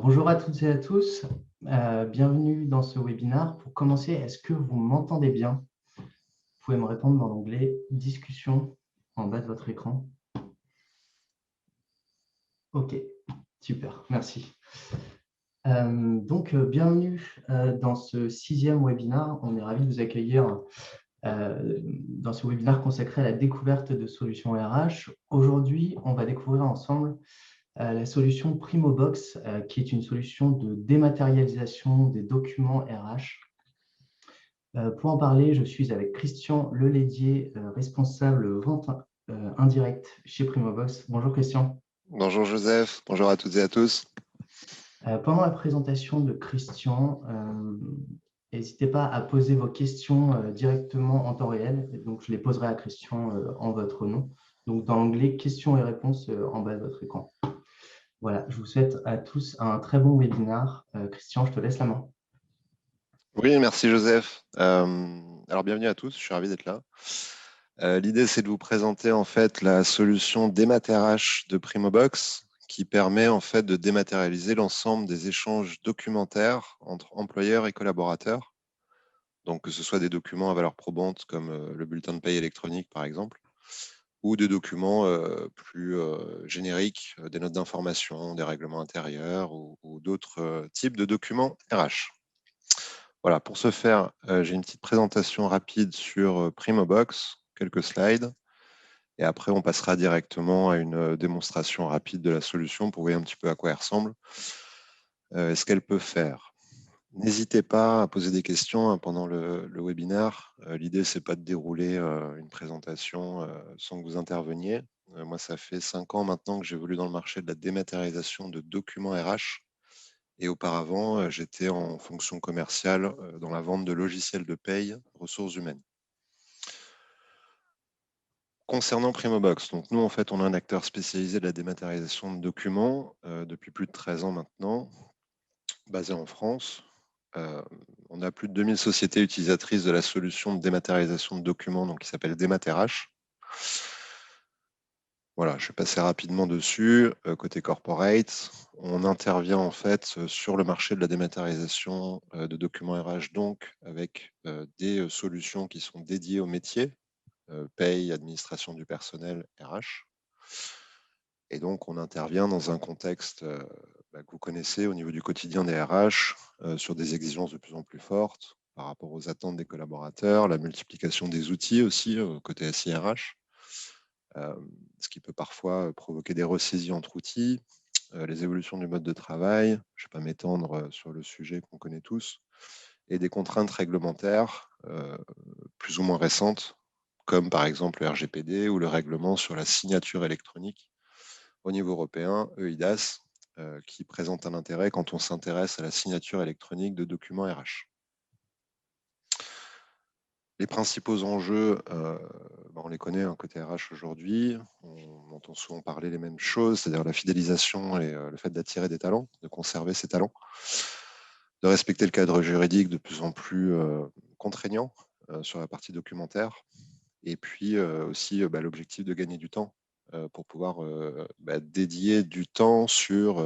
Bonjour à toutes et à tous, bienvenue dans ce webinaire. Pour commencer, est-ce que vous m'entendez bien? Vous pouvez me répondre dans l'onglet « Discussion » en bas de votre écran. Ok, super, merci. Bienvenue dans ce 6e webinaire. On est ravis de vous accueillir dans ce webinaire consacré à la découverte de solutions RH. Aujourd'hui, on va découvrir ensemble la solution Primobox, qui est une solution de dématérialisation des documents RH. Pour en parler, je suis avec Christian Lelédier, responsable vente indirecte chez Primobox. Bonjour Christian. Bonjour Joseph, bonjour à toutes et à tous. Pendant la présentation de Christian, n'hésitez pas à poser vos questions directement en temps réel. Donc, je les poserai à Christian en votre nom. Donc, dans l'onglet questions et réponses en bas de votre écran. Voilà, je vous souhaite à tous un très bon webinaire. Christian, je te laisse la main. Oui, merci Joseph. Alors bienvenue à tous, je suis ravi d'être là. L'idée, c'est de vous présenter en fait la solution DématRH de Primobox qui permet en fait de dématérialiser l'ensemble des échanges documentaires entre employeurs et collaborateurs. Donc que ce soit des documents à valeur probante comme le bulletin de paie électronique par exemple, ou des documents plus génériques, des notes d'information, des règlements intérieurs ou d'autres types de documents RH. Voilà, pour ce faire, j'ai une petite présentation rapide sur Primobox, quelques slides, et après on passera directement à une démonstration rapide de la solution pour voir un petit peu à quoi elle ressemble et ce qu'elle peut faire. N'hésitez pas à poser des questions pendant le webinaire. L'idée, c'est pas de dérouler une présentation sans que vous interveniez. Moi, ça fait 5 ans maintenant que j'évolue dans le marché de la dématérialisation de documents RH. Et auparavant, j'étais en fonction commerciale dans la vente de logiciels de paye ressources humaines. Concernant Primobox, donc nous, en fait, on est un acteur spécialisé de la dématérialisation de documents depuis plus de 13 ans maintenant, basé en France. On a plus de 2000 sociétés utilisatrices de la solution de dématérialisation de documents donc, qui s'appelle DématRH. Voilà, je vais passer rapidement dessus. Côté corporate, on intervient en fait sur le marché de la dématérialisation de documents RH, donc avec des solutions qui sont dédiées au métier, paye, administration du personnel, RH. Et donc, on intervient dans un contexte que vous connaissez au niveau du quotidien des RH, sur des exigences de plus en plus fortes par rapport aux attentes des collaborateurs, la multiplication des outils aussi côté SIRH. Ce qui peut parfois provoquer des ressaisies entre outils, les évolutions du mode de travail. Je ne vais pas m'étendre sur le sujet qu'on connaît tous. et des contraintes réglementaires plus ou moins récentes, comme par exemple le RGPD ou le règlement sur la signature électronique au niveau européen, EIDAS, qui présente un intérêt quand on s'intéresse à la signature électronique de documents RH. Les principaux enjeux, on les connaît côté RH aujourd'hui. On entend souvent parler les mêmes choses, c'est-à-dire la fidélisation et le fait d'attirer des talents, de conserver ces talents, de respecter le cadre juridique de plus en plus contraignant sur la partie documentaire, et puis aussi l'objectif de gagner du temps pour pouvoir dédier du temps sur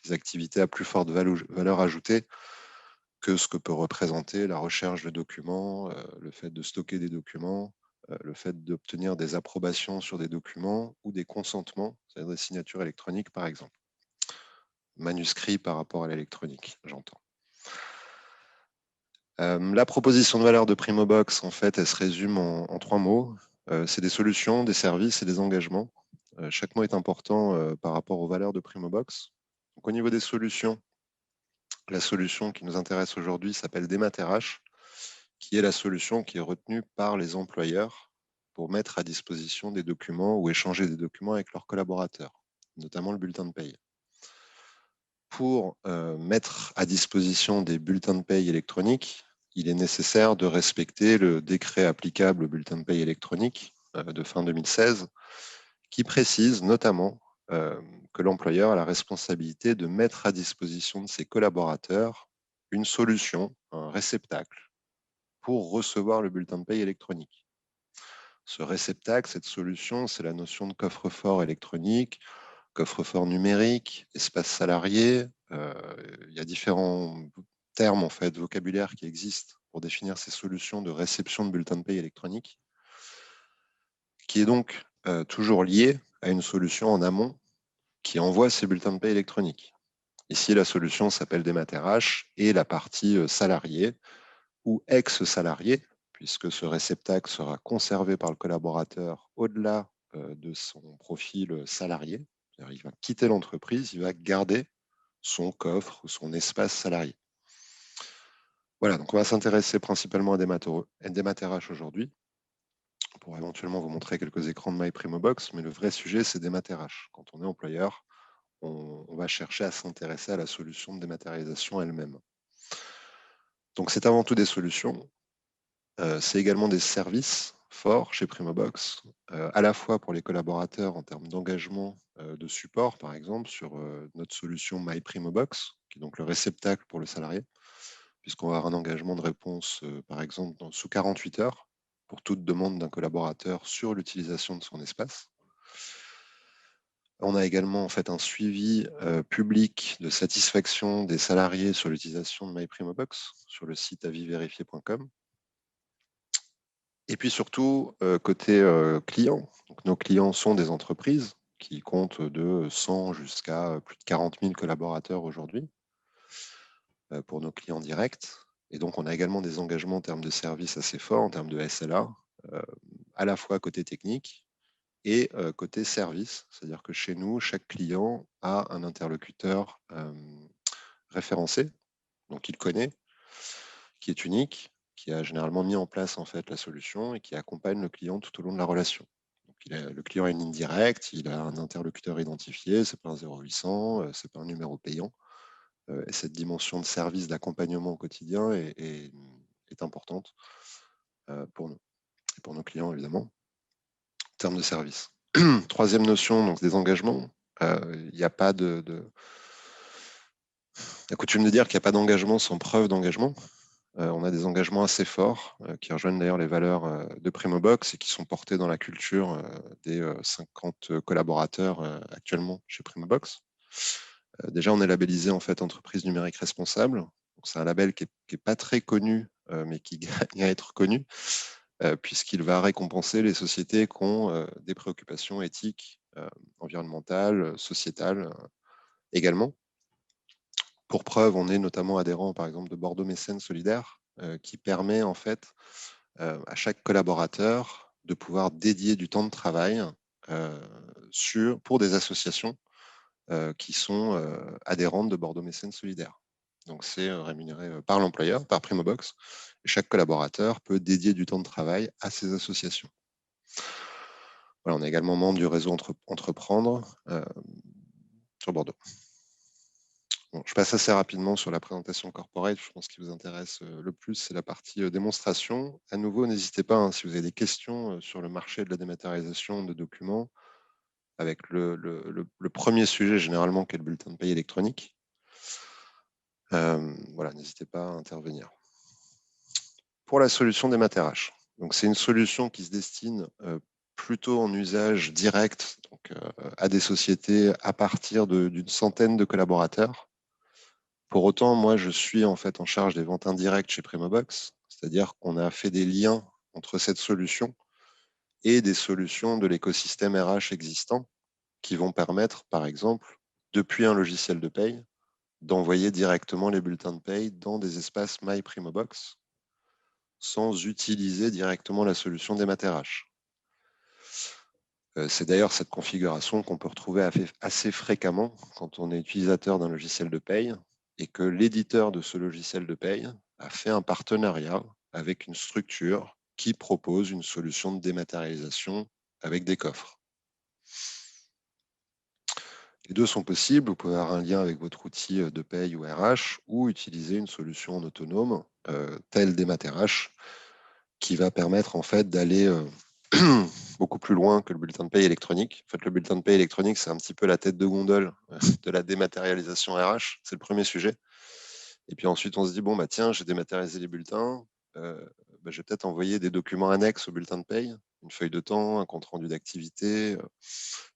des activités à plus forte valeur ajoutée que ce que peut représenter la recherche de documents, le fait de stocker des documents, le fait d'obtenir des approbations sur des documents ou des consentements, c'est-à-dire des signatures électroniques par exemple. Manuscrit par rapport à l'électronique, j'entends. La proposition de valeur de Primobox, en fait, elle se résume en 3 mots. C'est des solutions, des services et des engagements. Chaque mot est important par rapport aux valeurs de Primobox. Donc, au niveau des solutions, la solution qui nous intéresse aujourd'hui s'appelle DMAT-RH, qui est la solution qui est retenue par les employeurs pour mettre à disposition des documents ou échanger des documents avec leurs collaborateurs, notamment le bulletin de paye. Pour mettre à disposition des bulletins de paye électroniques, il est nécessaire de respecter le décret applicable au bulletin de paye électronique de fin 2016, qui précise notamment que l'employeur a la responsabilité de mettre à disposition de ses collaborateurs une solution, un réceptacle, pour recevoir le bulletin de paye électronique. Ce réceptacle, cette solution, c'est la notion de coffre-fort électronique, coffre-fort numérique, espace salarié. Il y a différents termes, en fait, vocabulaire qui existent pour définir ces solutions de réception de bulletins de paye électronique, qui est donc toujours lié à une solution en amont qui envoie ces bulletins de paye électroniques. Ici, la solution s'appelle DMAT-RH et la partie salarié ou ex-salarié, puisque ce réceptacle sera conservé par le collaborateur au-delà de son profil salarié. Il va quitter l'entreprise, il va garder son coffre ou son espace salarié. Voilà, donc on va s'intéresser principalement à DMAT-RH aujourd'hui, pour éventuellement vous montrer quelques écrans de MyPrimobox, mais le vrai sujet, c'est DMAT-RH. Quand on est employeur, on va chercher à s'intéresser à la solution de dématérialisation elle-même. Donc c'est avant tout des solutions, c'est également des services forts chez Primobox, à la fois pour les collaborateurs en termes d'engagement de support, par exemple, sur notre solution MyPrimobox, qui est donc le réceptacle pour le salarié, puisqu'on va avoir un engagement de réponse, par exemple, sous 48 heures, pour toute demande d'un collaborateur sur l'utilisation de son espace. On a également en fait un suivi public de satisfaction des salariés sur l'utilisation de MyPrimobox sur le site avisvérifié.com. Et puis surtout, côté clients, donc nos clients sont des entreprises qui comptent de 100 jusqu'à plus de 40 000 collaborateurs aujourd'hui pour nos clients directs. Et donc, on a également des engagements en termes de services assez forts, en termes de SLA, à la fois côté technique et côté service. C'est-à-dire que chez nous, chaque client a un interlocuteur référencé, donc il connaît, qui est unique, qui a généralement mis en place en fait la solution et qui accompagne le client tout au long de la relation. Donc, le client a une ligne directe, il a un interlocuteur identifié, c'est pas un 0800, c'est pas un numéro payant. Et cette dimension de service, d'accompagnement au quotidien est importante pour nous et pour nos clients évidemment en termes de service. Troisième notion, donc des engagements. Il n'y a pas la coutume de dire qu'il n'y a pas d'engagement sans preuve d'engagement. On a des engagements assez forts qui rejoignent d'ailleurs les valeurs de Primobox et qui sont portés dans la culture des 50 collaborateurs actuellement chez Primobox. Déjà, on est labellisé en fait entreprise numérique responsable. C'est un label qui est pas très connu, mais qui gagne à être connu, puisqu'il va récompenser les sociétés qui ont des préoccupations éthiques, environnementales, sociétales également. Pour preuve, on est notamment adhérent, par exemple, de Bordeaux Mécène Solidaire, qui permet en fait à chaque collaborateur de pouvoir dédier du temps de travail pour des associations qui sont adhérentes de Bordeaux Mécène Solidaire. Donc, c'est rémunéré par l'employeur, par Primobox. Et chaque collaborateur peut dédier du temps de travail à ces associations. Voilà, on est également membre du réseau Entreprendre sur Bordeaux. Bon, je passe assez rapidement sur la présentation corporate. Je pense qu'il vous intéresse le plus, c'est la partie démonstration. À nouveau, n'hésitez pas, hein, si vous avez des questions sur le marché de la dématérialisation de documents, avec le premier sujet généralement qui est le bulletin de paie électronique. Voilà, n'hésitez pas à intervenir. Pour la solution Démat-RH, donc c'est une solution qui se destine plutôt en usage direct donc, à des sociétés à partir d'une centaine de collaborateurs. Pour autant, moi, je suis en fait en charge des ventes indirectes chez Primobox, c'est-à-dire qu'on a fait des liens entre cette solution et des solutions de l'écosystème RH existant qui vont permettre, par exemple, depuis un logiciel de paye, d'envoyer directement les bulletins de paye dans des espaces My Primobox sans utiliser directement la solution Démat-RH. C'est d'ailleurs cette configuration qu'on peut retrouver assez fréquemment quand on est utilisateur d'un logiciel de paye et que l'éditeur de ce logiciel de paye a fait un partenariat avec une structure qui propose une solution de dématérialisation avec des coffres. Les deux sont possibles. Vous pouvez avoir un lien avec votre outil de paye ou RH ou utiliser une solution en autonome telle Démat-RH qui va permettre en fait d'aller beaucoup plus loin que le bulletin de paie électronique. En fait, le bulletin de paie électronique, c'est un petit peu la tête de gondole de la dématérialisation RH. C'est le premier sujet. Et puis ensuite, on se dit, bon, bah, tiens, j'ai dématérialisé les bulletins. Je vais peut-être envoyer des documents annexes au bulletin de paie, une feuille de temps, un compte-rendu d'activité,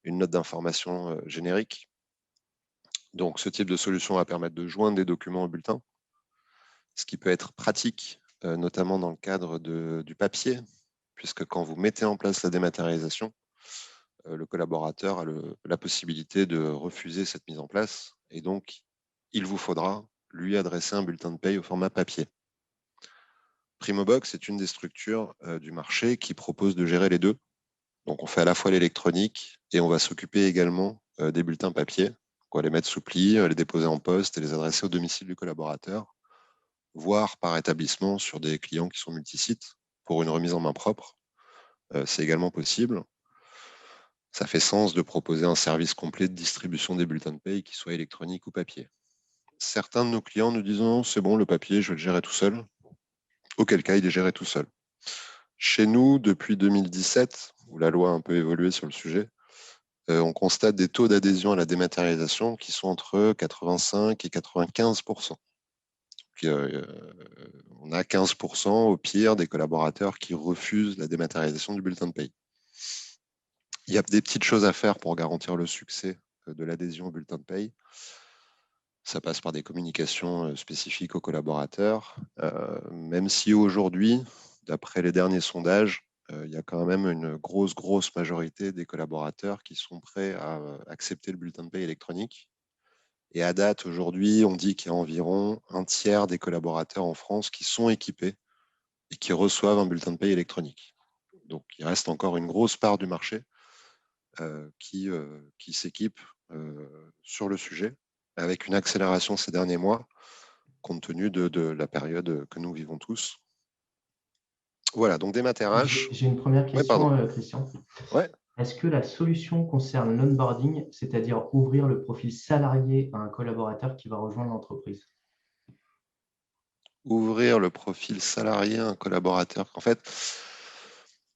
une note d'information générique. Donc, ce type de solution va permettre de joindre des documents au bulletin, ce qui peut être pratique, notamment dans le cadre du papier, puisque quand vous mettez en place la dématérialisation, le collaborateur a la possibilité de refuser cette mise en place et donc il vous faudra lui adresser un bulletin de paye au format papier. Primobox est une des structures du marché qui propose de gérer les deux. Donc on fait à la fois l'électronique et on va s'occuper également des bulletins papier. On va les mettre sous pli, les déposer en poste et les adresser au domicile du collaborateur, voire par établissement sur des clients qui sont multisites pour une remise en main propre. C'est également possible. Ça fait sens de proposer un service complet de distribution des bulletins de paye, qui soit électronique ou papier. Certains de nos clients nous disent non, c'est bon, le papier, je vais le gérer tout seul. Auquel cas, il est géré tout seul. Chez nous, depuis 2017, où la loi a un peu évolué sur le sujet, on constate des taux d'adhésion à la dématérialisation qui sont entre 85 et 95%. Puis, on a 15% au pire des collaborateurs qui refusent la dématérialisation du bulletin de paye. Il y a des petites choses à faire pour garantir le succès de l'adhésion au bulletin de paye. Ça passe par des communications spécifiques aux collaborateurs, même si aujourd'hui, d'après les derniers sondages, il y a quand même une grosse majorité des collaborateurs qui sont prêts à accepter le bulletin de paie électronique. Et à date, aujourd'hui, on dit qu'il y a environ un tiers des collaborateurs en France qui sont équipés et qui reçoivent un bulletin de paie électronique. Donc, il reste encore une grosse part du marché qui s'équipe sur le sujet, avec une accélération ces derniers mois, compte tenu de la période que nous vivons tous. Voilà, donc Démat-RH. J'ai une première Ouais, pardon. question, Christian. Ouais. Est-ce que la solution concerne l'onboarding, c'est-à-dire ouvrir le profil salarié à un collaborateur qui va rejoindre l'entreprise? Ouvrir le profil salarié à un collaborateur. En fait,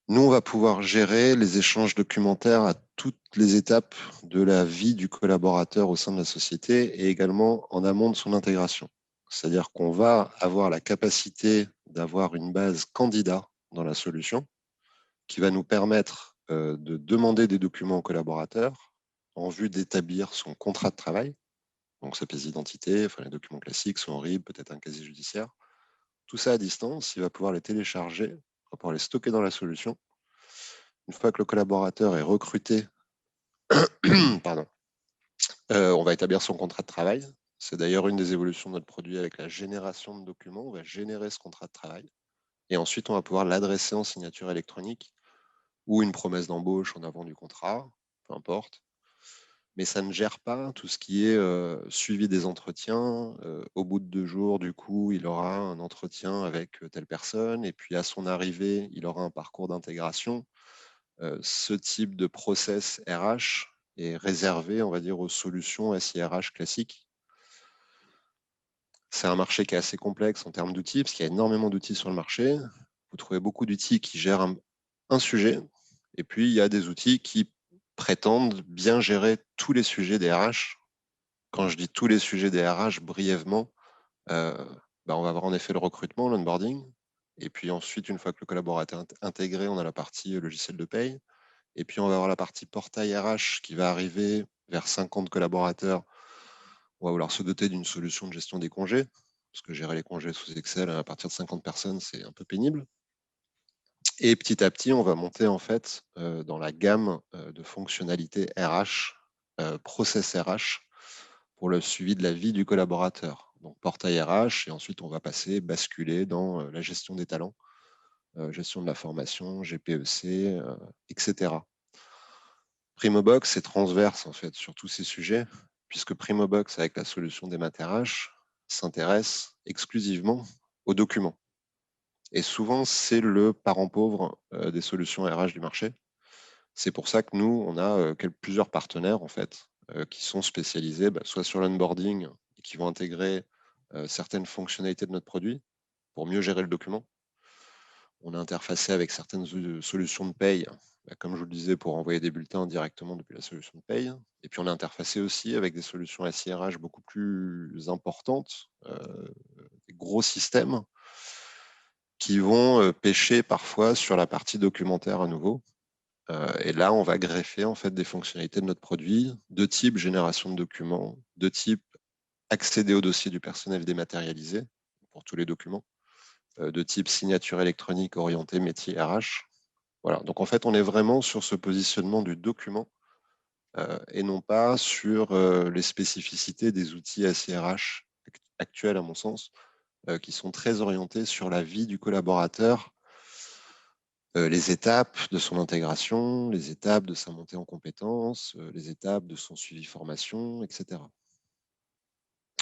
nous, on va pouvoir gérer les échanges documentaires à toutes les étapes de la vie du collaborateur au sein de la société et également en amont de son intégration. C'est-à-dire qu'on va avoir la capacité d'avoir une base candidat dans la solution qui va nous permettre de demander des documents au collaborateur en vue d'établir son contrat de travail, donc sa pièce d'identité, enfin les documents classiques, son RIB, peut-être un casier judiciaire. Tout ça à distance, il va pouvoir les télécharger, il va pouvoir les stocker dans la solution. Une fois que le collaborateur est recruté, pardon, on va établir son contrat de travail. C'est d'ailleurs une des évolutions de notre produit avec la génération de documents. On va générer ce contrat de travail et ensuite on va pouvoir l'adresser en signature électronique ou une promesse d'embauche en avant du contrat, peu importe. mais ça ne gère pas tout ce qui est suivi des entretiens. Au bout de 2 jours, du coup, il aura un entretien avec telle personne, et puis à son arrivée, il aura un parcours d'intégration. Ce type de process RH est réservé, on va dire, aux solutions SIRH classiques. C'est un marché qui est assez complexe en termes d'outils, parce qu'il y a énormément d'outils sur le marché. Vous trouvez beaucoup d'outils qui gèrent un sujet, et puis il y a des outils qui prétendent bien gérer tous les sujets des RH. Quand je dis tous les sujets des RH, brièvement, on va avoir en effet le recrutement, l'onboarding, et puis ensuite, une fois que le collaborateur est intégré, on a la partie logiciel de paye, et puis on va avoir la partie portail RH qui va arriver vers 50 collaborateurs. On va vouloir se doter d'une solution de gestion des congés, parce que gérer les congés sous Excel à partir de 50 personnes, c'est un peu pénible. Et petit à petit, on va monter en fait dans la gamme de fonctionnalités RH, process RH, pour le suivi de la vie du collaborateur. Donc portail RH, et ensuite on va basculer dans la gestion des talents, gestion de la formation, GPEC, etc. Primobox est transverse en fait sur tous ces sujets, puisque Primobox, avec la solution des RH, s'intéresse exclusivement aux documents. Et souvent, c'est le parent pauvre des solutions RH du marché. C'est pour ça que nous, on a plusieurs partenaires en fait, qui sont spécialisés soit sur l'onboarding et qui vont intégrer certaines fonctionnalités de notre produit pour mieux gérer le document. On a interfacé avec certaines solutions de paye, comme je vous le disais, pour envoyer des bulletins directement depuis la solution de paye. Et puis on a interfacé aussi avec des solutions SIRH beaucoup plus importantes, des gros systèmes qui vont pêcher parfois sur la partie documentaire à nouveau. Et là, on va greffer en fait des fonctionnalités de notre produit de type génération de documents, de type accéder au dossier du personnel dématérialisé pour tous les documents, de type signature électronique orientée métier RH. Voilà. Donc en fait, on est vraiment sur ce positionnement du document et non pas sur les spécificités des outils SIRH actuels, à mon sens, qui sont très orientés sur la vie du collaborateur, les étapes de son intégration, les étapes de sa montée en compétences, les étapes de son suivi formation, etc.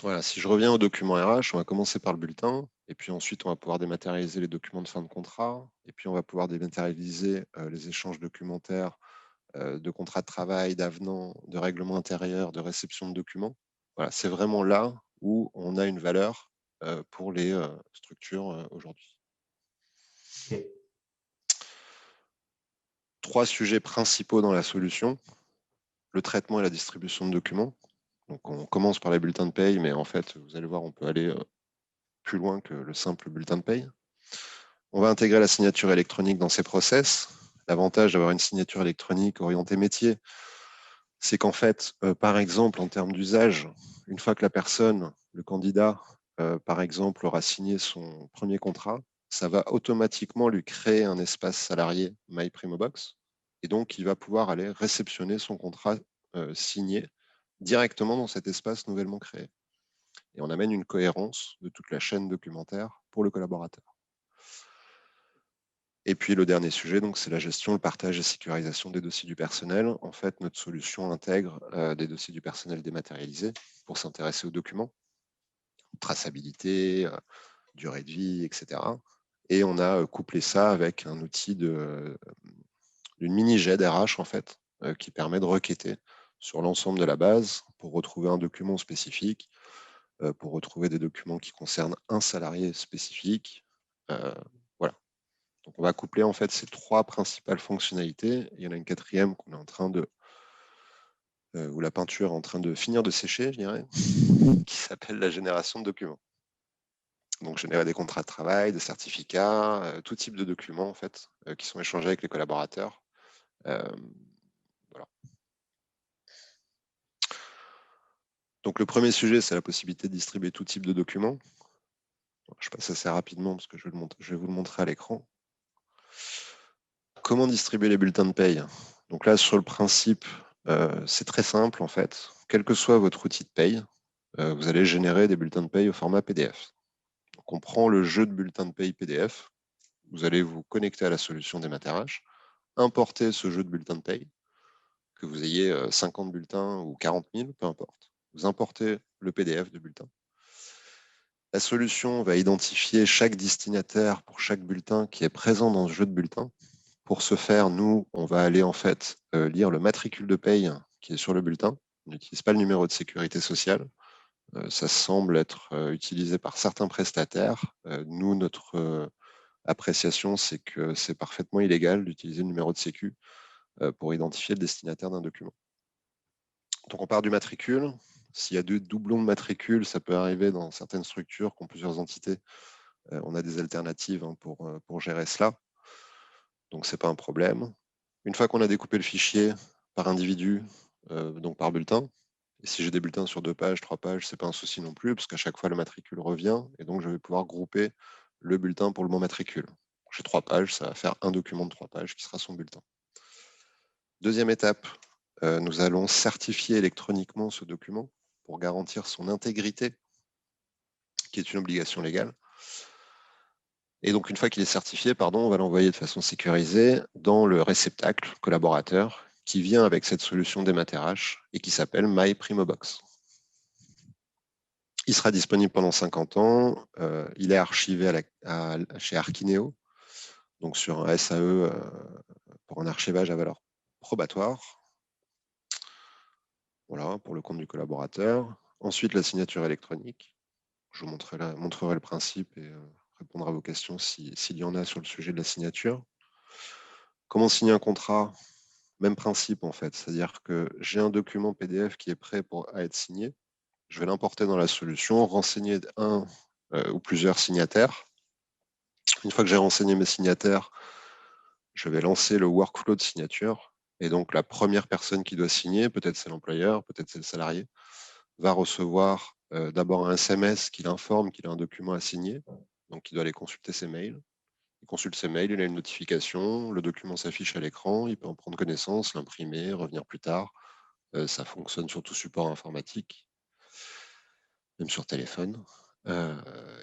Voilà, si je reviens au document RH, on va commencer par le bulletin, et puis ensuite on va pouvoir dématérialiser les documents de fin de contrat, et puis on va pouvoir dématérialiser les échanges documentaires de contrats de travail, d'avenants, de règlements intérieurs, de réception de documents. Voilà, c'est vraiment là où on a une valeur pour les structures aujourd'hui. Ok. 3 sujets principaux dans la solution: le traitement et la distribution de documents. Donc on commence par les bulletins de paye, mais en fait, vous allez voir, on peut aller plus loin que le simple bulletin de paye. On va intégrer la signature électronique dans ces process. L'avantage d'avoir une signature électronique orientée métier, c'est qu'en fait, par exemple, en termes d'usage, une fois que la personne, le candidat, par exemple, aura signé son premier contrat, ça va automatiquement lui créer un espace salarié MyPrimobox. Et donc, il va pouvoir aller réceptionner son contrat signé directement dans cet espace nouvellement créé. Et on amène une cohérence de toute la chaîne documentaire pour le collaborateur. Et puis le dernier sujet, donc, c'est la gestion, le partage et sécurisation des dossiers du personnel. En fait, notre solution intègre des dossiers du personnel dématérialisés pour s'intéresser aux documents, traçabilité, durée de vie, etc. Et on a couplé ça avec un outil d'une mini-GED RH, en fait, qui permet de requêter sur l'ensemble de la base pour retrouver un document spécifique, pour retrouver des documents qui concernent un salarié spécifique. Voilà. Donc on va coupler en fait ces 3 principales fonctionnalités. Il y en a une quatrième qu'on est en train de, où la peinture est en train de finir de sécher, je dirais, qui s'appelle la génération de documents. Donc générer des contrats de travail, des certificats, tout type de documents en fait, qui sont échangés avec les collaborateurs. Voilà. Donc le premier sujet, c'est la possibilité de distribuer tout type de documents. Je passe assez rapidement parce que je vais vous le montrer à l'écran. Comment distribuer les bulletins de paye? Donc là, sur le principe, c'est très simple en fait. Quel que soit votre outil de paye, vous allez générer des bulletins de paye au format PDF. Donc on prend le jeu de bulletins de paye PDF, vous allez vous connecter à la solution des RH, importer ce jeu de bulletins de paye, que vous ayez 50 bulletins ou 40 000, peu importe. Vous importez le PDF de bulletin. La solution va identifier chaque destinataire pour chaque bulletin qui est présent dans ce jeu de bulletins. Pour ce faire, nous, on va aller en fait lire le matricule de paye qui est sur le bulletin. On n'utilise pas le numéro de sécurité sociale. Ça semble être utilisé par certains prestataires. Nous, notre appréciation, c'est que c'est parfaitement illégal d'utiliser le numéro de sécu pour identifier le destinataire d'un document. Donc on part du matricule. S'il y a deux doublons de matricule, ça peut arriver dans certaines structures qui ont plusieurs entités. On a des alternatives pour gérer cela. Donc ce n'est pas un problème. Une fois qu'on a découpé le fichier par individu, donc par bulletin, et si j'ai des bulletins sur 2 pages, 3 pages, ce n'est pas un souci non plus, parce qu'à chaque fois, le matricule revient, et donc je vais pouvoir grouper le bulletin pour le bon matricule. J'ai 3 pages, ça va faire un document de 3 pages qui sera son bulletin. Deuxième étape, nous allons certifier électroniquement ce document pour garantir son intégrité, qui est une obligation légale. Et donc, une fois qu'il est certifié, on va l'envoyer de façon sécurisée dans le réceptacle collaborateur qui vient avec cette solution d'MaterH et qui s'appelle MyPrimobox. Il sera disponible pendant 50 ans. Il est archivé chez Archineo, donc sur un SAE pour un archivage à valeur probatoire. Voilà, pour le compte du collaborateur. Ensuite, la signature électronique. Je vous montrerai le principe et répondrai à vos questions s'il y en a sur le sujet de la signature. Comment signer un contrat? Même principe en fait, c'est-à-dire que j'ai un document PDF qui est prêt à être signé. Je vais l'importer dans la solution, renseigner un ou plusieurs signataires. Une fois que j'ai renseigné mes signataires, je vais lancer le workflow de signature. Et donc, la première personne qui doit signer, peut-être c'est l'employeur, peut-être c'est le salarié, va recevoir d'abord un SMS qui l'informe qu'il a un document à signer. Donc, il doit aller consulter ses mails. Il consulte ses mails, il a une notification, le document s'affiche à l'écran, il peut en prendre connaissance, l'imprimer, revenir plus tard. Ça fonctionne sur tout support informatique, même sur téléphone.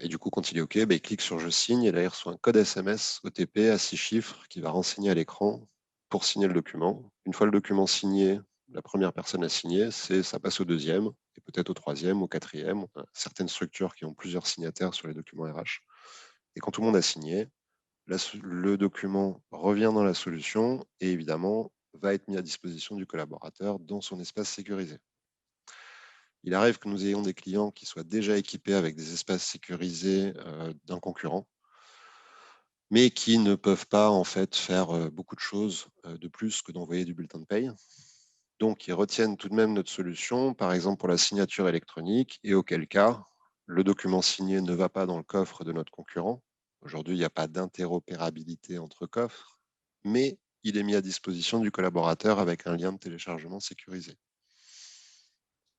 Et du coup, quand il est OK, il clique sur « Je signe » et là, il reçoit un code SMS OTP à 6 chiffres qui va renseigner à l'écran pour signer le document. Une fois le document signé, la première personne à signer, ça passe au deuxième, et peut-être au troisième, au quatrième. On a certaines structures qui ont plusieurs signataires sur les documents RH. Et quand tout le monde a signé, le document revient dans la solution et évidemment va être mis à disposition du collaborateur dans son espace sécurisé. Il arrive que nous ayons des clients qui soient déjà équipés avec des espaces sécurisés d'un concurrent, mais qui ne peuvent pas en fait faire beaucoup de choses de plus que d'envoyer du bulletin de paye. Donc, ils retiennent tout de même notre solution, par exemple pour la signature électronique, et auquel cas, le document signé ne va pas dans le coffre de notre concurrent. Aujourd'hui, il n'y a pas d'interopérabilité entre coffres, mais il est mis à disposition du collaborateur avec un lien de téléchargement sécurisé.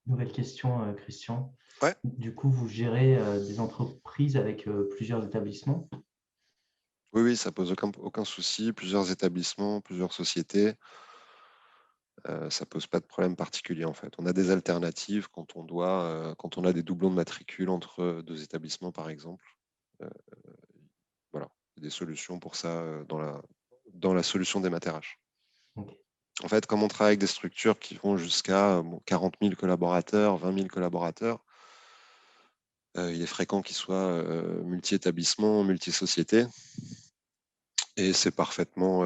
Nouvelle question, Christian. Ouais. Du coup, vous gérez des entreprises avec plusieurs établissements? Oui, ça pose aucun souci. Plusieurs établissements, plusieurs sociétés. Ça pose pas de problème particulier en fait. On a des alternatives quand on a des doublons de matricule entre 2 établissements par exemple. Voilà, des solutions pour ça dans la solution d'MaterH. Okay. En fait, comme on travaille avec des structures qui vont jusqu'à 40 000 collaborateurs, 20 000 collaborateurs, il est fréquent qu'ils soient multi-établissements, multi-sociétés. Et c'est parfaitement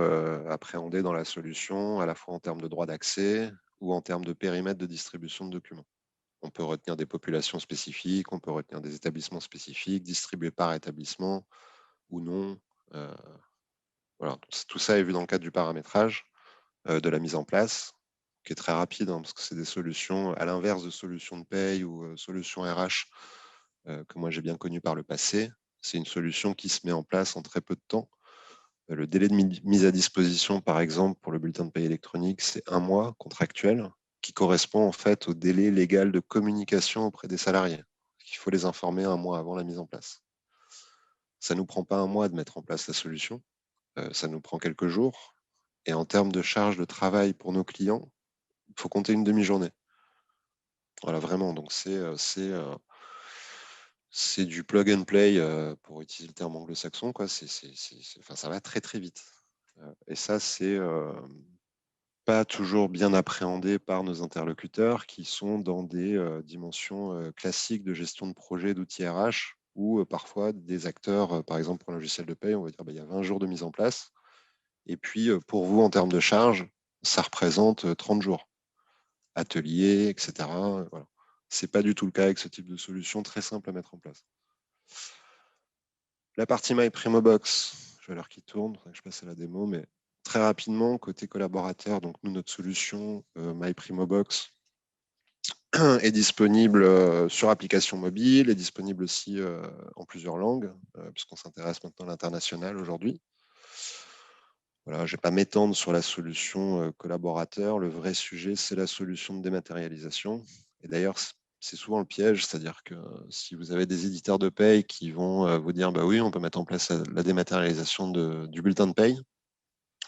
appréhendé dans la solution, à la fois en termes de droit d'accès ou en termes de périmètre de distribution de documents. On peut retenir des populations spécifiques, on peut retenir des établissements spécifiques, distribués par établissement ou non. Voilà. Tout ça est vu dans le cadre du paramétrage, de la mise en place, qui est très rapide, parce que c'est des solutions, à l'inverse de solutions de paye ou solutions RH que moi j'ai bien connues par le passé. C'est une solution qui se met en place en très peu de temps. Le délai de mise à disposition, par exemple, pour le bulletin de paie électronique, c'est 1 mois contractuel, qui correspond en fait au délai légal de communication auprès des salariés. Il faut les informer 1 mois avant la mise en place. Ça ne nous prend pas 1 mois de mettre en place la solution, ça nous prend quelques jours. Et en termes de charge de travail pour nos clients, il faut compter une demi-journée. Voilà, vraiment. Donc, c'est du plug and play, pour utiliser le terme anglo-saxon. Ça va très, très vite. Et ça, pas toujours bien appréhendé par nos interlocuteurs qui sont dans des dimensions classiques de gestion de projet d'outils RH où parfois des acteurs, par exemple pour un logiciel de paye, on va dire il y a 20 jours de mise en place. Et puis pour vous, en termes de charge, ça représente 30 jours. Atelier, etc. Voilà. Ce n'est pas du tout le cas avec ce type de solution très simple à mettre en place. La partie MyPrimobox, je vais l'heure qui tourne, je passe à la démo, mais très rapidement, côté collaborateur, donc nous, notre solution MyPrimobox est disponible sur application mobile, est disponible aussi en plusieurs langues, puisqu'on s'intéresse maintenant à l'international aujourd'hui. Voilà, je ne vais pas m'étendre sur la solution collaborateur. Le vrai sujet, c'est la solution de dématérialisation. Et d'ailleurs, c'est souvent le piège, c'est-à-dire que si vous avez des éditeurs de paye qui vont vous dire bah oui, on peut mettre en place la dématérialisation du bulletin de paye,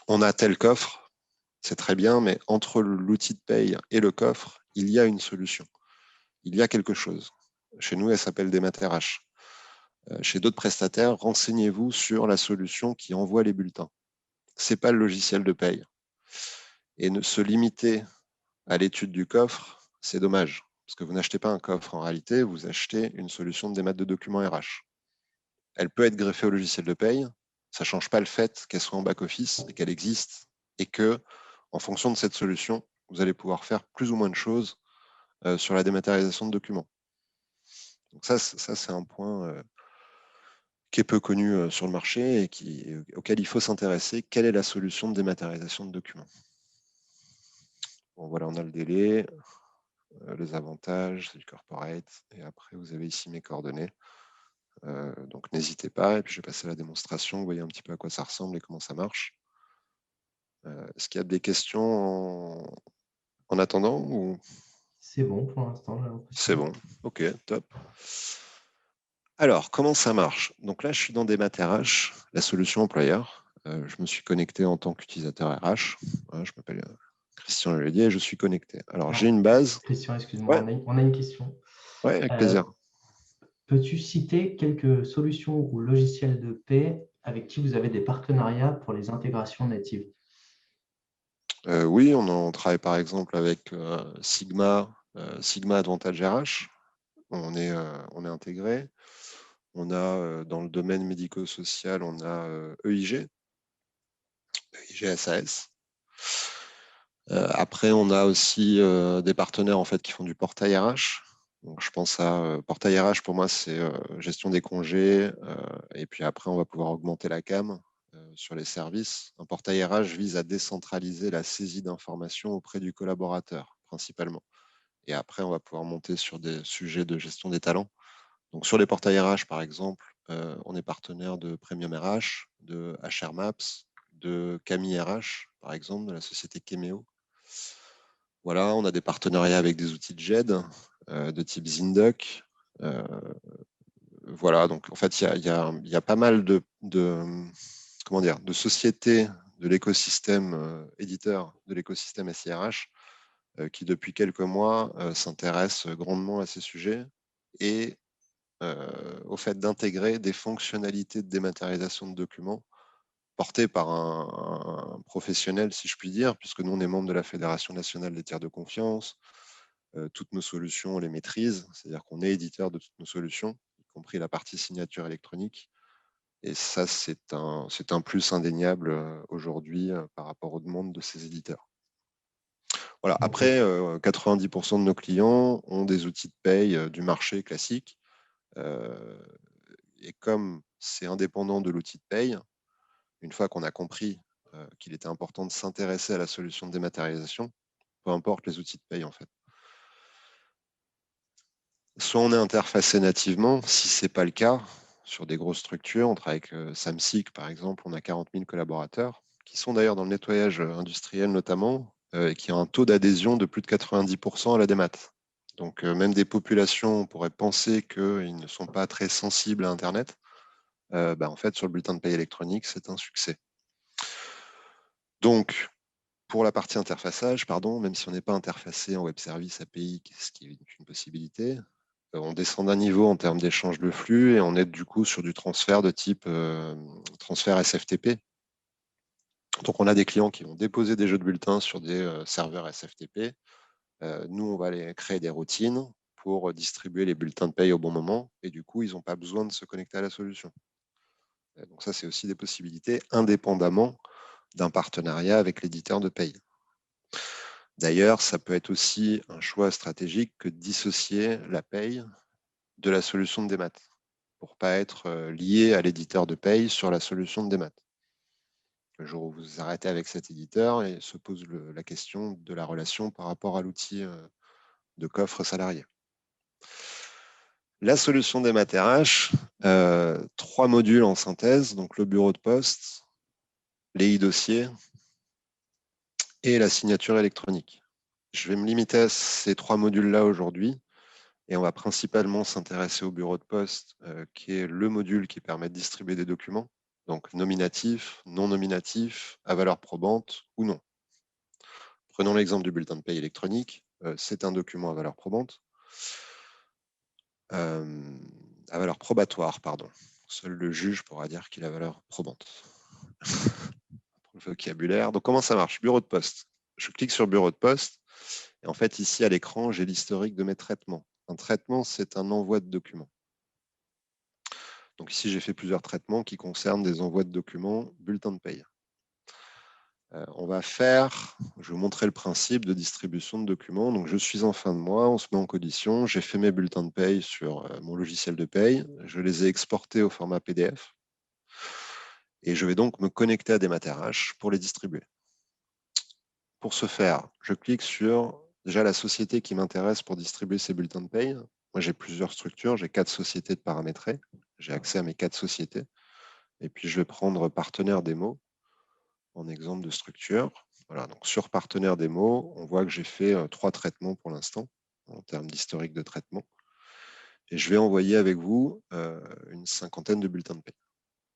on a tel coffre, c'est très bien, mais entre l'outil de paye et le coffre, il y a une solution. Il y a quelque chose. Chez nous, elle s'appelle DématRH. Chez d'autres prestataires, renseignez-vous sur la solution qui envoie les bulletins. Ce n'est pas le logiciel de paye. Et ne se limiter à l'étude du coffre, c'est dommage. Parce que vous n'achetez pas un coffre en réalité, vous achetez une solution de démat de documents RH. Elle peut être greffée au logiciel de paye. Ça ne change pas le fait qu'elle soit en back-office et qu'elle existe. Et que, en fonction de cette solution, vous allez pouvoir faire plus ou moins de choses sur la dématérialisation de documents. Donc ça c'est un point qui est peu connu sur le marché et auquel il faut s'intéresser. Quelle est la solution de dématérialisation de documents? Bon, voilà, on a le délai, les avantages, c'est du corporate, et après, vous avez ici mes coordonnées. Donc, n'hésitez pas, et puis je vais passer à la démonstration, vous voyez un petit peu à quoi ça ressemble et comment ça marche. Est-ce qu'il y a des questions en attendant ou... C'est bon pour l'instant, j'ai l'impression. C'est bon, ok, top. Alors, comment ça marche? Donc là, je suis dans DématRH, la solution employeur. Je me suis connecté en tant qu'utilisateur RH. Voilà, je m'appelle Christian Leledier et je suis connecté. Alors, j'ai une base. Christian, excuse-moi, Ouais, on a une question. ouais, avec plaisir. Peux-tu citer quelques solutions ou logiciels de paie avec qui vous avez des partenariats pour les intégrations natives? Oui, on travaille par exemple avec Sigma, Sigma Advantage RH. On est intégré. On a dans le domaine médico-social, on a EIG, EIG SAS. Après, on a aussi des partenaires en fait qui font du portail RH. Donc, je pense à portail RH pour moi, c'est gestion des congés. Et puis après, on va pouvoir augmenter la cam sur les services. Un portail RH vise à décentraliser la saisie d'informations auprès du collaborateur, principalement. Et après, on va pouvoir monter sur des sujets de gestion des talents. Donc, sur les portails RH, par exemple, on est partenaire de Premium RH, de HR Maps, de Camille RH, par exemple, de la société Kemeo. Voilà, on a des partenariats avec des outils de GED de type Zindoc. Voilà, donc en fait, il y a pas mal comment dire, de sociétés de l'écosystème éditeur, de l'écosystème SIRH, qui depuis quelques mois s'intéressent grandement à ces sujets et au fait d'intégrer des fonctionnalités de dématérialisation de documents portées par un professionnel, si je puis dire, puisque nous, on est membre de la Fédération nationale des tiers de confiance. Toutes nos solutions, on les maîtrise, c'est-à-dire qu'on est éditeur de toutes nos solutions, y compris la partie signature électronique. Et ça, c'est un plus indéniable aujourd'hui par rapport aux demandes de ces éditeurs. Voilà. Après, 90% de nos clients ont des outils de paye du marché classique. Et comme c'est indépendant de l'outil de paye, une fois qu'on a compris qu'il était important de s'intéresser à la solution de dématérialisation, peu importe les outils de paye en fait. Soit on est interfacé nativement, si ce n'est pas le cas, sur des grosses structures, on travaille avec Samsic par exemple, on a 40 000 collaborateurs, qui sont d'ailleurs dans le nettoyage industriel notamment, et qui ont un taux d'adhésion de plus de 90% à la démat. Donc même des populations, on pourrait penser qu'ils ne sont pas très sensibles à Internet. En fait, sur le bulletin de paie électronique, c'est un succès. Donc, pour la partie interfaçage, pardon, même si on n'est pas interfacé en web service API, ce qui est une possibilité, on descend d'un niveau en termes d'échange de flux et on est du coup sur du transfert de type transfert SFTP. Donc, on a des clients qui vont déposer des jeux de bulletins sur des serveurs SFTP. Nous, on va aller créer des routines pour distribuer les bulletins de paye au bon moment. Et du coup, ils n'ont pas besoin de se connecter à la solution. Donc ça, c'est aussi des possibilités indépendamment d'un partenariat avec l'éditeur de paye. D'ailleurs, ça peut être aussi un choix stratégique que de dissocier la paye de la solution de démat pour ne pas être lié à l'éditeur de paye sur la solution de démat. Le jour où vous vous arrêtez avec cet éditeur, et se pose la question de la relation par rapport à l'outil de coffre salarié. La solution des RH, 3 modules en synthèse, donc le bureau de poste, les e-dossiers et la signature électronique. Je vais me limiter à ces 3 modules-là aujourd'hui et on va principalement s'intéresser au bureau de poste, qui est le module qui permet de distribuer des documents, donc nominatif, non nominatif, à valeur probante ou non. Prenons l'exemple du bulletin de paie électronique. C'est un document à valeur probante. À valeur probatoire, pardon. Seul le juge pourra dire qu'il a valeur probante. Pour le vocabulaire. Donc, comment ça marche? Bureau de poste. Je clique sur bureau de poste. Et en fait, ici, à l'écran, j'ai l'historique de mes traitements. Un traitement, c'est un envoi de documents. Donc ici, j'ai fait plusieurs traitements qui concernent des envois de documents, bulletins de paye. On va faire, je vais vous montrer le principe de distribution de documents. Donc, je suis en fin de mois, on se met en condition. J'ai fait mes bulletins de paye sur mon logiciel de paye. Je les ai exportés au format PDF. Et je vais donc me connecter à des RH pour les distribuer. Pour ce faire, je clique sur déjà la société qui m'intéresse pour distribuer ces bulletins de paye. Moi, j'ai plusieurs structures, j'ai 4 sociétés de paramétrer. J'ai accès à mes 4 sociétés. Et puis, je vais prendre partenaire démo en exemple de structure. Voilà, donc sur partenaire démo, on voit que j'ai fait 3 traitements pour l'instant, en termes d'historique de traitement. Et je vais envoyer avec vous une 50aine de bulletins de paie.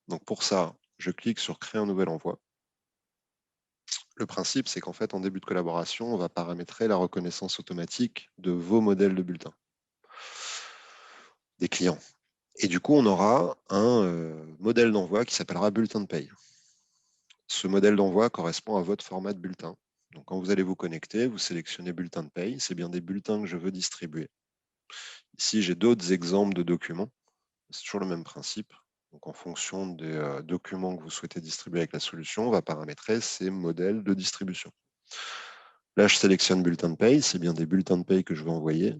Donc pour ça, je clique sur créer un nouvel envoi. Le principe, c'est qu'en fait, en début de collaboration, on va paramétrer la reconnaissance automatique de vos modèles de bulletins des clients. Et du coup, on aura un modèle d'envoi qui s'appellera bulletin de paye. Ce modèle d'envoi correspond à votre format de bulletin. Donc, quand vous allez vous connecter, vous sélectionnez bulletin de paye. C'est bien des bulletins que je veux distribuer. Ici, j'ai d'autres exemples de documents. C'est toujours le même principe. Donc, en fonction des documents que vous souhaitez distribuer avec la solution, on va paramétrer ces modèles de distribution. Là, je sélectionne bulletin de paye. C'est bien des bulletins de paye que je veux envoyer.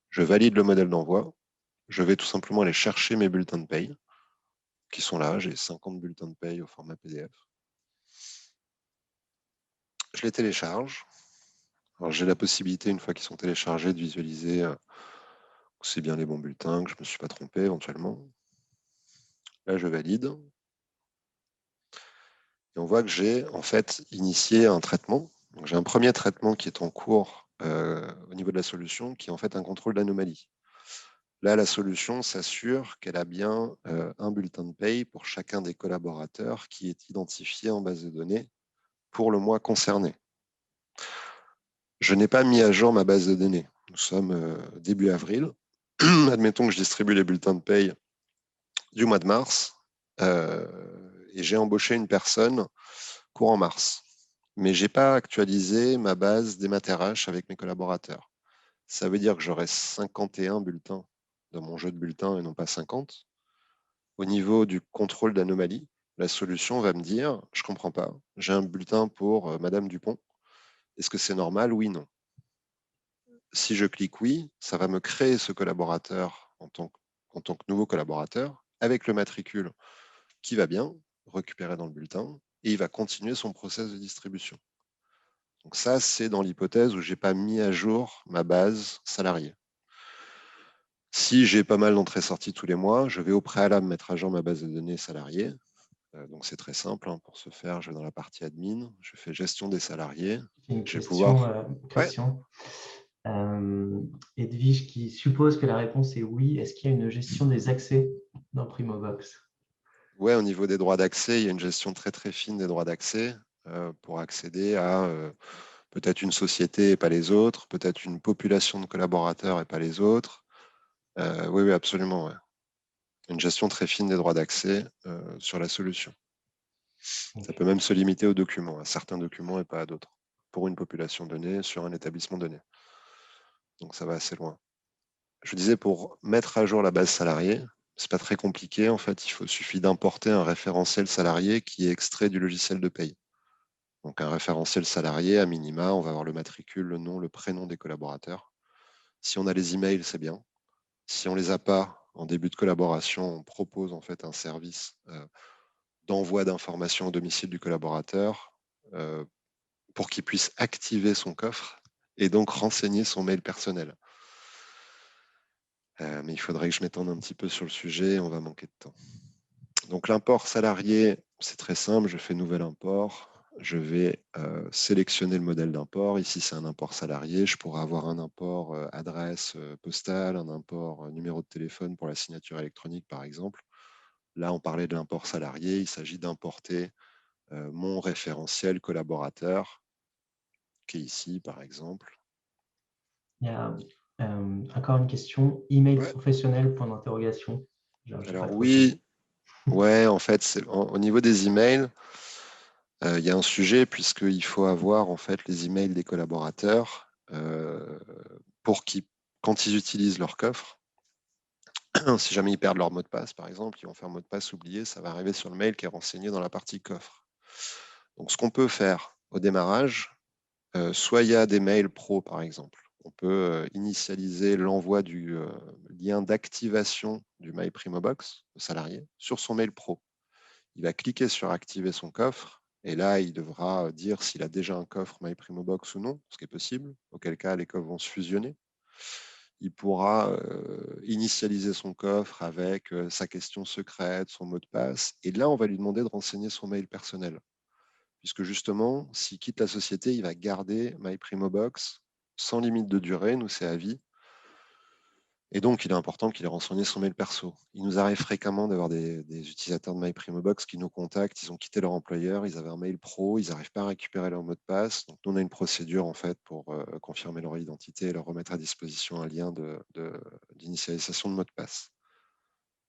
Je valide le modèle d'envoi. Je vais tout simplement aller chercher mes bulletins de paye qui sont là. J'ai 50 bulletins de paye au format PDF. Je les télécharge. Alors, j'ai la possibilité, une fois qu'ils sont téléchargés, de visualiser que c'est bien les bons bulletins, que je ne me suis pas trompé éventuellement. Là, je valide. Et on voit que j'ai en fait initié un traitement. J'ai un premier traitement qui est en cours au niveau de la solution, qui est en fait un contrôle d'anomalie. Là, la solution s'assure qu'elle a bien un bulletin de paye pour chacun des collaborateurs qui est identifié en base de données pour le mois concerné. Je n'ai pas mis à jour ma base de données. Nous sommes début avril. Admettons que je distribue les bulletins de paye du mois de mars et j'ai embauché une personne courant mars. Mais je n'ai pas actualisé ma base des RH avec mes collaborateurs. Ça veut dire que j'aurai 51 bulletins dans mon jeu de bulletins et non pas 50. Au niveau du contrôle d'anomalie, la solution va me dire, je ne comprends pas, j'ai un bulletin pour Madame Dupont. Est-ce que c'est normal? Oui, non. Si je clique oui, ça va me créer ce collaborateur en tant que nouveau collaborateur avec le matricule qui va bien, récupéré dans le bulletin, et il va continuer son process de distribution. Donc ça, c'est dans l'hypothèse où je n'ai pas mis à jour ma base salariée. Si j'ai pas mal d'entrées-sorties tous les mois, je vais au préalable mettre à jour ma base de données salariée. Donc c'est très simple. Pour ce faire, je vais dans la partie admin, je fais gestion des salariés. Une Je vais question, pouvoir... Christian. Edwige qui suppose que la réponse est oui. Est-ce qu'il y a une gestion des accès dans Primobox? Ouais, au niveau des droits d'accès, il y a une gestion très très fine des droits d'accès pour accéder à peut-être une société et pas les autres, peut-être une population de collaborateurs et pas les autres. Oui, absolument. Ouais. Une gestion très fine des droits d'accès sur la solution. Ça peut même se limiter aux documents, à certains documents et pas à d'autres, pour une population donnée, sur un établissement donné. Donc ça va assez loin. Je vous disais, pour mettre à jour la base salariée, c'est pas très compliqué. En fait, suffit d'importer un référentiel salarié qui est extrait du logiciel de paye. Donc un référentiel salarié, à minima, on va avoir le matricule, le nom, le prénom des collaborateurs. Si on a les emails, c'est bien. Si on les a pas, en début de collaboration, on propose en fait un service d'envoi d'informations au domicile du collaborateur pour qu'il puisse activer son coffre et donc renseigner son mail personnel. Mais il faudrait que je m'étende un petit peu sur le sujet, on va manquer de temps. Donc l'import salarié, c'est très simple, je fais nouvel import, je vais sélectionner le modèle d'import. Ici, c'est un import salarié. Je pourrais avoir un import adresse postale, un import numéro de téléphone pour la signature électronique, par exemple. Là, on parlait de l'import salarié. Il s'agit d'importer mon référentiel collaborateur, qui est ici, par exemple. Il y a encore une question. Email Ouais. professionnel, point d'interrogation. J'ai pas Alors trop saisi. oui, ouais, en fait, au niveau des emails, il y a un sujet puisqu'il faut avoir en fait les emails des collaborateurs pour qu'ils, quand ils utilisent leur coffre, si jamais ils perdent leur mot de passe, par exemple, ils vont faire mot de passe oublié, ça va arriver sur le mail qui est renseigné dans la partie coffre. Donc, ce qu'on peut faire au démarrage, soit il y a des mails pro, par exemple. On peut initialiser l'envoi du lien d'activation du MyPrimobox au salarié sur son mail pro. Il va cliquer sur activer son coffre et là, il devra dire s'il a déjà un coffre MyPrimobox ou non, ce qui est possible, auquel cas les coffres vont se fusionner. Il pourra initialiser son coffre avec sa question secrète, son mot de passe. Et là, on va lui demander de renseigner son mail personnel. Puisque justement, s'il quitte la société, il va garder MyPrimobox sans limite de durée, nous c'est à vie. Et donc, il est important qu'il ait renseigné son mail perso. Il nous arrive fréquemment d'avoir des utilisateurs de MyPrimobox qui nous contactent, ils ont quitté leur employeur, ils avaient un mail pro, ils n'arrivent pas à récupérer leur mot de passe. Donc, nous, on a une procédure en fait pour confirmer leur identité et leur remettre à disposition un lien d'initialisation de mot de passe.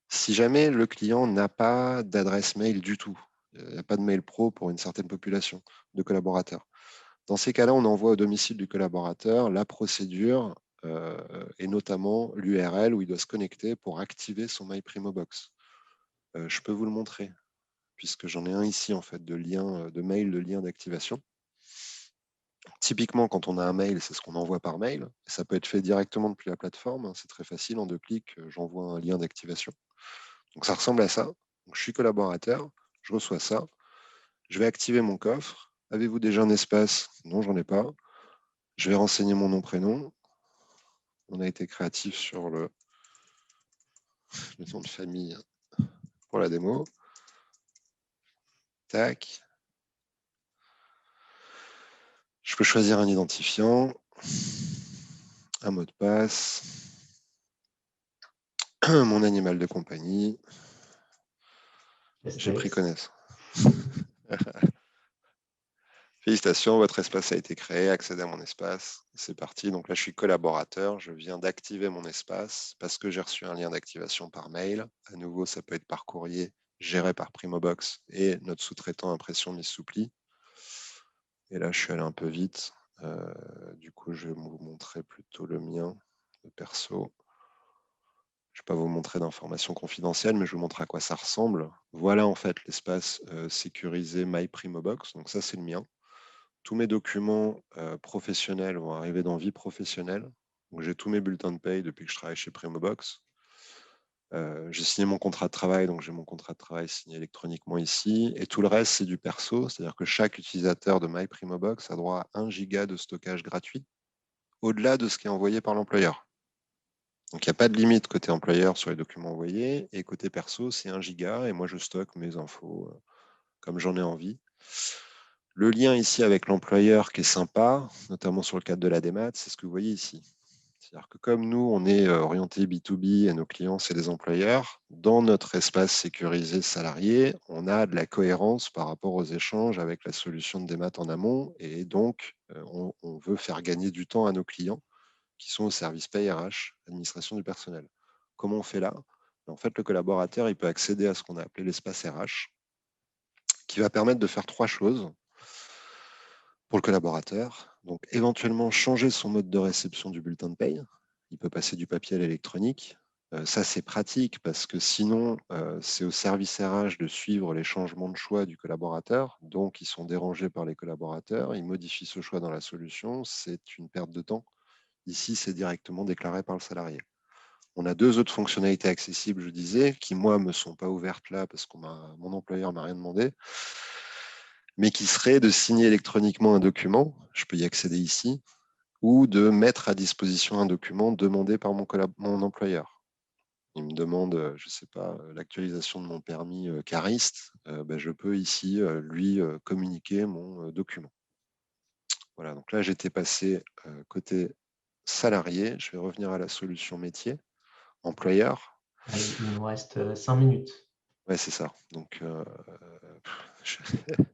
Si jamais le client n'a pas d'adresse mail du tout, il n'y a pas de mail pro pour une certaine population de collaborateurs. Dans ces cas-là, on envoie au domicile du collaborateur la procédure et notamment l'URL où il doit se connecter pour activer son MyPrimobox. Je peux vous le montrer, puisque j'en ai un ici en fait de mail, de lien d'activation. Typiquement, quand on a un mail, c'est ce qu'on envoie par mail. Ça peut être fait directement depuis la plateforme. C'est très facile, en 2 clics, j'envoie un lien d'activation. Donc ça ressemble à ça. Donc, je suis collaborateur, je reçois ça. Je vais activer mon coffre. Avez-vous déjà un espace? Non, j'en ai pas. Je vais renseigner mon nom, prénom. On a été créatif sur le nom de famille pour la démo. Tac. Je peux choisir un identifiant, un mot de passe, mon animal de compagnie. J'ai pris connaissance. Félicitations, votre espace a été créé, accédez à mon espace. C'est parti, donc là je suis collaborateur, je viens d'activer mon espace parce que j'ai reçu un lien d'activation par mail. À nouveau, ça peut être par courrier, géré par Primobox et notre sous-traitant impression mise sous pli. Et là je suis allé un peu vite, du coup je vais vous montrer plutôt le mien, le perso. Je ne vais pas vous montrer d'informations confidentielles, mais je vous montre à quoi ça ressemble. Voilà en fait l'espace sécurisé MyPrimobox, donc ça c'est le mien. Tous mes documents professionnels vont arriver dans Vie professionnelle. J'ai tous mes bulletins de paye depuis que je travaille chez Primobox. J'ai signé mon contrat de travail, donc j'ai mon contrat de travail signé électroniquement ici. Et tout le reste, c'est du perso, c'est-à-dire que chaque utilisateur de MyPrimobox a droit à 1 giga de stockage gratuit, au-delà de ce qui est envoyé par l'employeur. Donc il n'y a pas de limite côté employeur sur les documents envoyés, et côté perso, c'est 1 giga, et moi je stocke mes infos comme j'en ai envie. Le lien ici avec l'employeur qui est sympa, notamment sur le cadre de la démat, c'est ce que vous voyez ici. C'est-à-dire que comme nous, on est orienté B2B et nos clients, c'est les employeurs, dans notre espace sécurisé salarié, on a de la cohérence par rapport aux échanges avec la solution de démat en amont. Et donc, on veut faire gagner du temps à nos clients qui sont au service paye RH, administration du personnel. Comment on fait là? En fait, le collaborateur, il peut accéder à ce qu'on a appelé l'espace RH, qui va permettre de faire 3 choses pour le collaborateur. Donc, éventuellement, changer son mode de réception du bulletin de paye. Il peut passer du papier à l'électronique. Ça, c'est pratique parce que sinon, c'est au service RH de suivre les changements de choix du collaborateur. Donc, ils sont dérangés par les collaborateurs. Ils modifient ce choix dans la solution. C'est une perte de temps. Ici, c'est directement déclaré par le salarié. On a 2 autres fonctionnalités accessibles, je disais, qui, moi, ne me sont pas ouvertes là parce que mon employeur ne m'a rien demandé, mais qui seraient de signer électroniquement un document, je peux y accéder ici, ou de mettre à disposition un document demandé par mon employeur. Il me demande, je ne sais pas, l'actualisation de mon permis cariste, je peux ici lui communiquer mon document. Voilà, donc là, j'étais passé côté salarié. Je vais revenir à la solution métier, employeur. Allez, il nous reste 5 minutes. Ouais, c'est ça. Donc, je,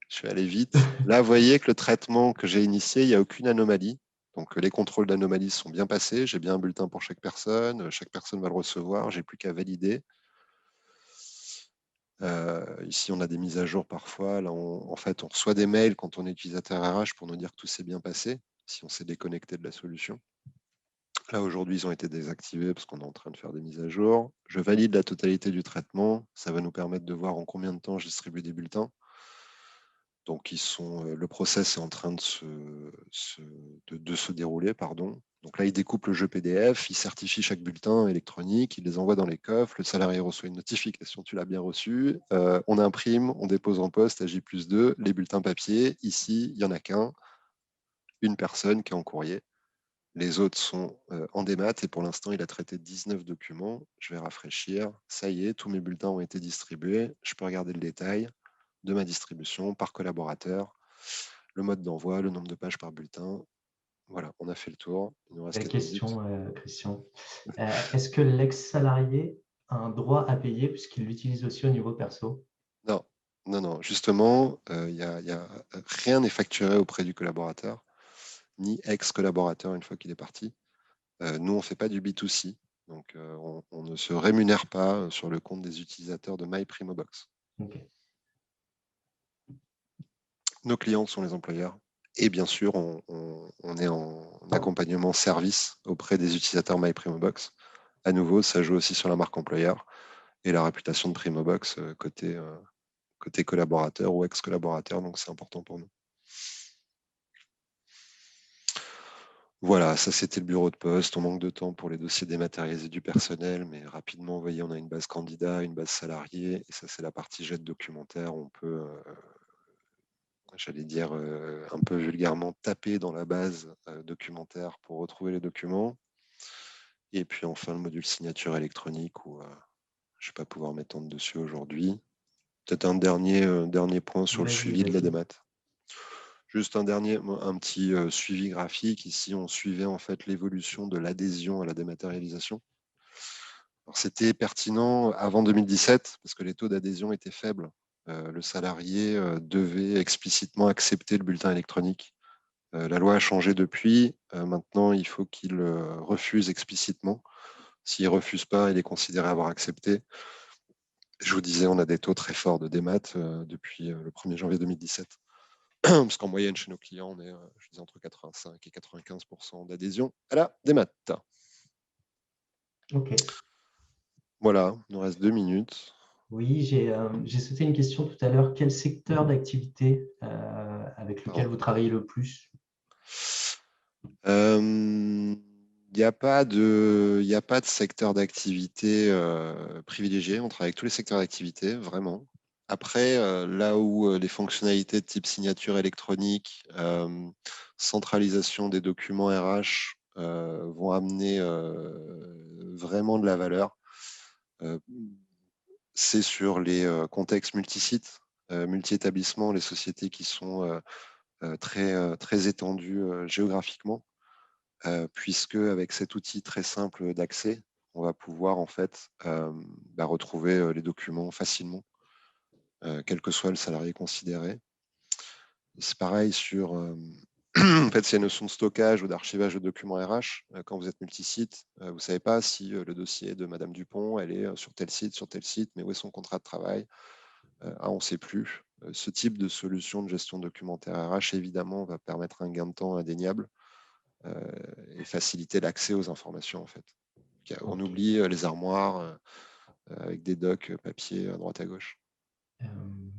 je vais aller vite. Là, vous voyez que le traitement que j'ai initié, il n'y a aucune anomalie. Donc, les contrôles d'anomalies sont bien passés. J'ai bien un bulletin pour chaque personne. Chaque personne va le recevoir. J'ai plus qu'à valider. Ici, on a des mises à jour parfois. Là, en fait, on reçoit des mails quand on est utilisateur RH pour nous dire que tout s'est bien passé, si on s'est déconnecté de la solution. Là, aujourd'hui, ils ont été désactivés parce qu'on est en train de faire des mises à jour. Je valide la totalité du traitement. Ça va nous permettre de voir en combien de temps je distribue des bulletins. Donc, le process est en train de se dérouler. Donc là, il découpe le jeu PDF, il certifie chaque bulletin électronique, il les envoie dans les coffres, le salarié reçoit une notification, tu l'as bien reçu, on imprime, on dépose en poste à J+2, les bulletins papier. Ici, il n'y en a qu'un, une personne qui est en courrier. Les autres sont en démat et pour l'instant, il a traité 19 documents. Je vais rafraîchir. Ça y est, tous mes bulletins ont été distribués. Je peux regarder le détail de ma distribution par collaborateur, le mode d'envoi, le nombre de pages par bulletin. Voilà, on a fait le tour. Il nous reste 4 minutes. Question, Christian. Est-ce que l'ex-salarié a un droit à payer puisqu'il l'utilise aussi au niveau perso? Non, non, non. Justement, rien n'est facturé auprès du collaborateur, ni ex-collaborateur une fois qu'il est parti. Nous, on ne fait pas du B2C. Donc, on ne se rémunère pas sur le compte des utilisateurs de MyPrimobox. Okay. Nos clients sont les employeurs. Et bien sûr, on est en accompagnement service auprès des utilisateurs MyPrimobox. À nouveau, ça joue aussi sur la marque employeur et la réputation de Primobox côté collaborateur ou ex-collaborateur. Donc, c'est important pour nous. Voilà, ça c'était le bureau de poste. On manque de temps pour les dossiers dématérialisés du personnel, mais rapidement, vous voyez, on a une base candidat, une base salarié, et ça c'est la partie jet de documentaire. On peut, j'allais dire un peu vulgairement, taper dans la base documentaire pour retrouver les documents. Et puis enfin le module signature électronique où je ne vais pas pouvoir m'étendre dessus aujourd'hui. Peut-être un dernier point sur le suivi de la démat. Juste un petit suivi graphique. Ici, on suivait en fait l'évolution de l'adhésion à la dématérialisation. C'était pertinent avant 2017 parce que les taux d'adhésion étaient faibles. Le salarié devait explicitement accepter le bulletin électronique. La loi a changé depuis. Maintenant, il faut qu'il refuse explicitement. S'il ne refuse pas, il est considéré avoir accepté. Je vous disais, on a des taux très forts de démat depuis le 1er janvier 2017. Parce qu'en moyenne, chez nos clients, on est je disais, entre 85 et 95% d'adhésion à la démat. Ok. Voilà, il nous reste 2 minutes. Oui, j'ai sauté une question tout à l'heure. Quel secteur d'activité avec lequel vous travaillez le plus? Il n'y a pas de secteur d'activité privilégié. On travaille avec tous les secteurs d'activité, vraiment. Après, là où les fonctionnalités de type signature électronique, centralisation des documents RH vont amener vraiment de la valeur, c'est sur les contextes multisites, multi-établissements, les sociétés qui sont très étendues géographiquement. Puisque avec cet outil très simple d'accès, on va pouvoir en fait retrouver les documents facilement, quel que soit le salarié considéré. C'est pareil sur en fait, c'est une notion de stockage ou d'archivage de documents RH. Quand vous êtes multisite, vous ne savez pas si le dossier de Madame Dupont, elle est sur tel site, mais où est son contrat de travail? On ne sait plus. Ce type de solution de gestion documentaire RH, évidemment, va permettre un gain de temps indéniable et faciliter l'accès aux informations, en fait. On oublie les armoires avec des docs papier à droite à gauche.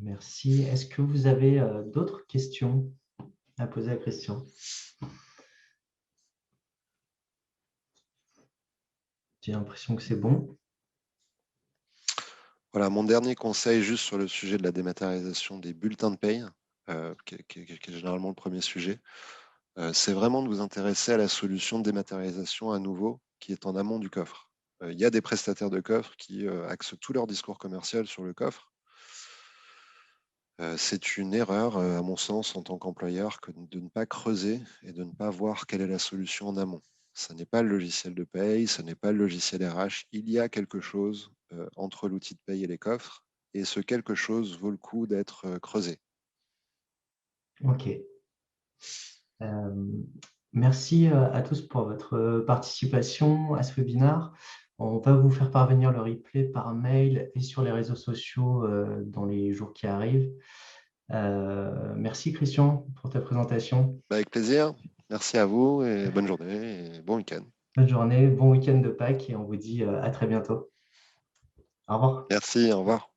Merci. Est-ce que vous avez d'autres questions à poser à Christian? J'ai l'impression que c'est bon. Voilà, mon dernier conseil juste sur le sujet de la dématérialisation des bulletins de paye, qui est généralement le premier sujet, c'est vraiment de vous intéresser à la solution de dématérialisation à nouveau qui est en amont du coffre. Il y a des prestataires de coffre qui axent tout leur discours commercial sur le coffre. C'est une erreur, à mon sens, en tant qu'employeur, de ne pas creuser et de ne pas voir quelle est la solution en amont. Ce n'est pas le logiciel de paye, ce n'est pas le logiciel RH. Il y a quelque chose entre l'outil de paye et les coffres, et ce quelque chose vaut le coup d'être creusé. OK. Merci à tous pour votre participation à ce webinaire. On va vous faire parvenir le replay par mail et sur les réseaux sociaux dans les jours qui arrivent. Merci Christian pour ta présentation. Avec plaisir. Merci à vous et bonne journée et bon week-end. Bonne journée, bon week-end de Pâques et on vous dit à très bientôt. Au revoir. Merci, au revoir.